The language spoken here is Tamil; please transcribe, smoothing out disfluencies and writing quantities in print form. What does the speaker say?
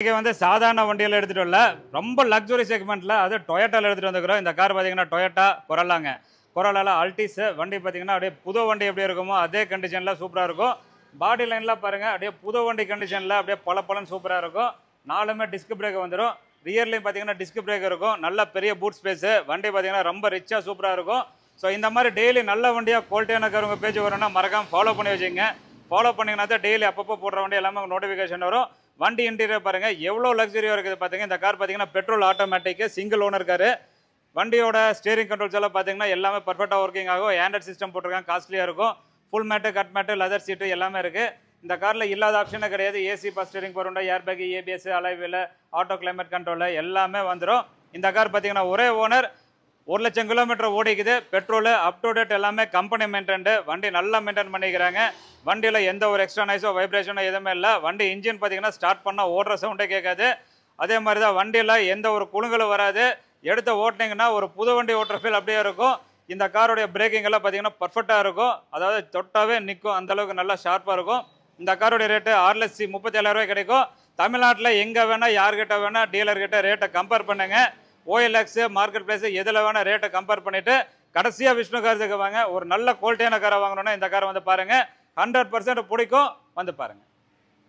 இங்கே வந்து சாதாரண வண்டியில் எடுத்துகிட்டு வரல, ரொம்ப லக்ஸுரி செக்மெண்ட்டில் அது டொயோட்டாவில் எடுத்துகிட்டு வந்துக்கிறோம். இந்த கார் பார்த்தீங்கன்னா டொயோட்டா கொரலாங்க. கொரலாவில் அல்டிஸ் வண்டி பார்த்தீங்கன்னா அப்படியே புது வண்டி எப்படி இருக்குமோ அதே கண்டிஷனில் சூப்பராக இருக்கும். பாடி லைன்லாம் பாருங்கள், அப்படியே புது வண்டி கண்டிஷனில் அப்படியே பளபளன்னு சூப்பராக இருக்கும். நாலுமே டிஸ்க் பிரேக் வந்துடும். ரியர்லையும் பார்த்தீங்கன்னா டிஸ்க் பிரேக் இருக்கும். நல்ல பெரிய பூட் ஸ்பேஸு. வண்டி பார்த்தீங்கன்னா ரொம்ப ரிச்சாக சூப்பராக இருக்கும். ஸோ இந்த மாதிரி டெய்லி நல்ல வண்டியாக குவாலிட்டியான கார் உங்கள் பேஜ் வரணும்னா மறக்காமல் ஃபாலோ பண்ணி வச்சுங்க. ஃபாலோ பண்ணிங்கன்னா தான் டெய்லி அப்பப்போ போடுற வண்டி எல்லாமே நோட்டிஃபிகேஷன் வரும். வண்டி இன்டீரியர் பாருங்கள் எவ்வளோ லக்ஸரியாக இருக்குது பார்த்தீங்க. இந்த கார் பார்த்தீங்கன்னா petrol automatic single owner car. வண்டியோட ஸ்டேரிங் கண்ட்ரோல்ஸ் எல்லாம் பார்த்தீங்கன்னா எல்லாமே பர்ஃபெக்டாக ஒர்க்கிங் ஆகும். ஆண்ட்ராய்ட் சிஸ்டம் போட்டிருக்காங்க, காஸ்ட்லியாக இருக்கும். Full mat, cut mat, leather seat எல்லாமே இருக்குது. இந்த காரில் இல்லாத ஆப்ஷனே கிடையாது. AC power steering power, air bag, ABS, alloy wheel, auto climate control எல்லாமே வந்துடும். இந்த கார் பார்த்தீங்கன்னா ஒரே ஓனர், 1,00,000 கிலோமீட்டர் ஓடிக்குது. பெட்ரோல் அப் டு டேட் எல்லாமே கம்பெனி மெயின்டைன்டு. வண்டி நல்லா மெயின்டைன் பண்ணிக்கிறாங்க. வண்டியில் எந்த ஒரு எக்ஸ்ட்ரா நாய்ஸோ வைப்ரேஷனோ எதுவுமே இல்லை. வண்டி இன்ஜின் பார்த்தீங்கன்னா ஸ்டார்ட் பண்ணால் ஓடுற சவுண்டே கேட்காது. அதே மாதிரி தான் வண்டியில் எந்த ஒரு குலுங்கலும் வராது. எடுத்து ஓட்டினீங்கன்னா ஒரு புது வண்டி ஓட்டுற ஃபீல் அப்படியே இருக்கும். இந்த காரோடைய பிரேக்கிங் எல்லாம் பார்த்தீங்கன்னா பர்ஃபெக்டாக இருக்கும். அதாவது தொட்டாவே நிற்கும், அந்தளவுக்கு நல்லா ஷார்ப்பாக இருக்கும். இந்த காரோடைய ரேட்டு 6,37,000 கிடைக்கும். தமிழ்நாட்டில் எங்கே வேணால் யார்கிட்ட வேணால் டீலர்கிட்ட ரேட்டை கம்பேர் பண்ணுங்கள். OLX மார்க்கெட் பிளேஸ் எதில் வேணால் ரேட்டை கம்பேர் பண்ணிவிட்டு கடைசியாக விஷ்ணு கார்ஸுக்கு வாங்க. ஒரு நல்ல குவாலிட்டியான காரை வாங்கணுன்னா இந்த காரை வந்து பாருங்கள். 100% பிடிக்கும், வந்து பாருங்கள்.